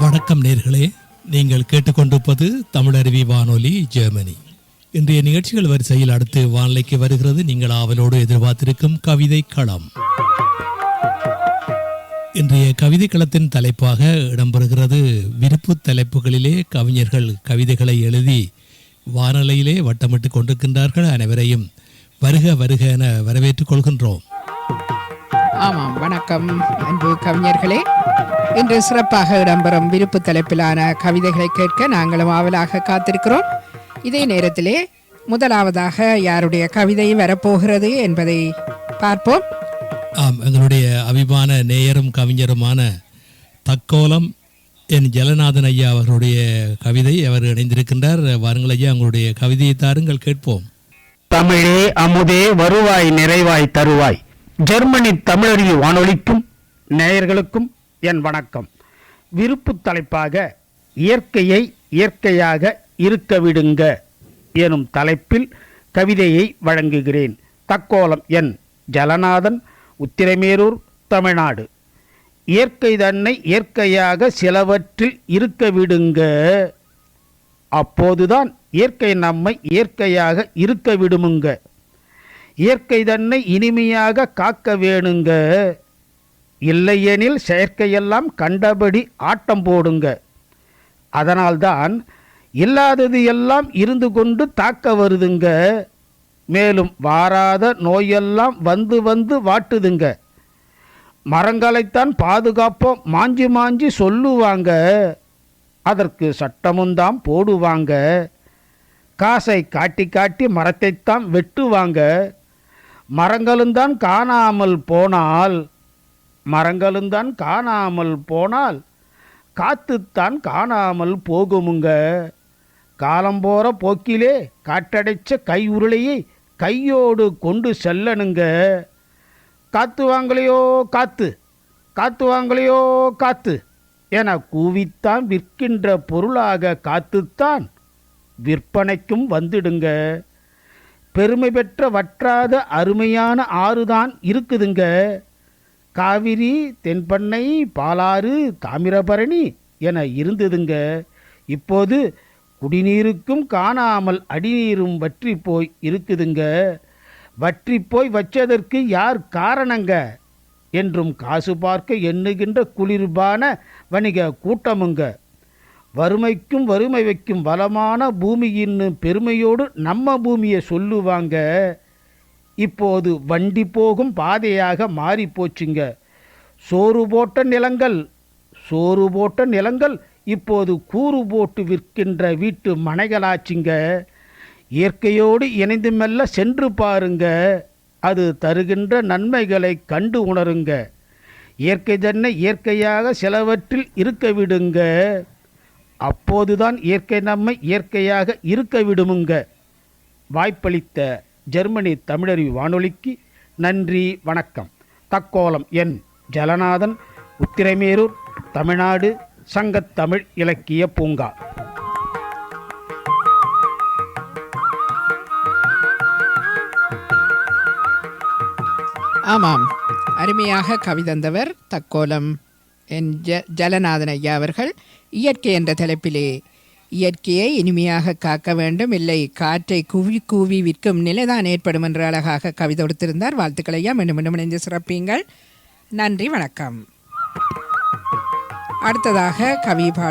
வணக்கம் நேர்களே, நீங்கள் கேட்டுக்கொண்டிருப்பது தமிழருவி வானொலி ஜெர்மனி. இன்றைய நிகழ்ச்சிகள் வரிசையில் அடுத்து வானிலைக்கு வருகிறது நீங்கள் ஆவலோடு எதிர்பார்த்திருக்கும் கவிதை களம். இன்றைய கவிதை களத்தின் தலைப்பாக இடம்பெறுகிறது விருப்பு தலைப்புகளிலே கவிஞர்கள் கவிதைகளை எழுதி வானொலியிலே வட்டமிட்டு கொண்டிருக்கின்றார்கள். அனைவரையும் வருக வருக என வரவேற்றுக் கொள்கின்றோம். ஆமாம், வணக்கம் அன்பு கவிஞர்களே. இன்று சிறப்பாக இடம்பெறும் விருப்பு தலைப்பிலான கவிதைகளை கேட்க நாங்களும் ஆவலாக காத்திருக்கிறோம். இதே நேரத்திலே முதலாவதாக யாருடைய கவிதை வரப்போகிறது என்பதை பார்ப்போம். ஆம், எங்களுடைய அபிமான நேயரும் கவிஞருமான தக்கோலம் என் ஜலநாதன் ஐயா அவர்களுடைய கவிதை அவர் இணைந்திருக்கின்றார். வாருங்கள் ஐயா, உங்களுடைய கவிதையை தாருங்கள், கேட்போம். தமிழே அமுதே வருவாய் நிறைவாய் தருவாய். ஜெர்மனி தமிழறிவு வானொலிக்கும் நேயர்களுக்கும் என் வணக்கம். விருப்பு தலைப்பாக இயற்கையை இயற்கையாக இருக்க விடுங்க எனும் தலைப்பில் கவிதையை வழங்குகிறேன். தக்கோலம் என் ஜலநாதன், உத்திரமேரூர், தமிழ்நாடு. இயற்கை தன்னை இயற்கையாக சிலவற்றில் இருக்க விடுங்க, அப்போதுதான் இயற்கை நம்மை இயற்கையாக இருக்க விடுமுங்க. இயற்கை தன்னை இனிமையாக காக்க வேணுங்க, இல்லையெனில் செயற்கையெல்லாம் கண்டபடி ஆட்டம் போடுங்க. அதனால்தான் இல்லாதது எல்லாம் இருந்து கொண்டு தாக்க வருதுங்க, மேலும் வாராத நோயெல்லாம் வந்து வந்து வாட்டுதுங்க. மரங்களைத்தான் பாதுகாப்போம் மாஞ்சி மாஞ்சி சொல்லுவாங்க, அதற்கு சட்டமும்தான் போடுவாங்க. காசை காட்டி காட்டி மரத்தைத்தான் வெட்டுவாங்க. மரங்களும்தான் காணாமல் போனால் காத்துத்தான் காணாமல் போகுமுங்க. காலம் போகிற போக்கிலே காற்றடைச்ச கை உருளையை கையோடு கொண்டு செல்லணுங்க. காத்துவாங்களையோ காத்து என கூவித்தான் விற்கின்ற பொருளாக காத்துத்தான் விற்பனைக்கும் வந்துடுங்க. பெருமை பெற்ற வற்றாத அருமையான ஆறுதான் இருக்குதுங்க. காவிரி, தென்பண்ணை, பாலாறு, தாமிரபரணி என இருந்ததுங்க. இப்போது குடிநீருக்கும் காணாமல் அடிநீரும் வற்றி போய் இருக்குதுங்க. வற்றி போய் வச்சதற்கு யார் காரணங்க என்றும் காசு பார்க்க எண்ணுகின்ற குளிர்பான வணிக கூட்டமுங்க. வறுமைக்கும் வறுமை வைக்கும் வளமான பூமியின்னு பெருமையோடு நம்ம பூமியை சொல்லுவாங்க. இப்போது வண்டி போகும் பாதையாக மாறி போச்சுங்க. சோறு போட்ட நிலங்கள் இப்போது கூறு போட்டு விற்கின்ற வீட்டு மனைகளாச்சுங்க. இயற்கையோடு இணைந்து மெல்ல சென்று பாருங்க, அது தருகின்ற நன்மைகளை கண்டு உணருங்க. இயற்கை தன்னை இயற்கையாக சிலவற்றில் இருக்க விடுங்க, அப்போதுதான் இயற்கை நம்மை இயற்கையாக இருக்க விடுமுங்க. வாய்ப்பளித்த ஜெர்மனி தமிழறிவு வானொலிக்கு நன்றி, வணக்கம். தக்கோலம் என் ஜலநாதன், உத்திரமேரூர், தமிழ்நாடு. சங்கத்தமிழ் இலக்கிய பூங்கா. ஆமாம், அருமையாக கவிதந்தவர் தக்கோலம் என் ஜலநாதன் ஐயா அவர்கள். இயற்கை என்ற தலைப்பிலே இயற்கையை இனிமையாக காக்க வேண்டும், இல்லை காற்றை கூவி கூவி விற்கும் நிலைதான் ஏற்படும் என்று அழகாக கவிதை கொடுத்திருந்தார். வாழ்த்துக்கள் ஐயா, மீண்டும் மீண்டும் இணைந்து சிறப்பீங்கள். நன்றி, வணக்கம். அடுத்ததாக கவி பாட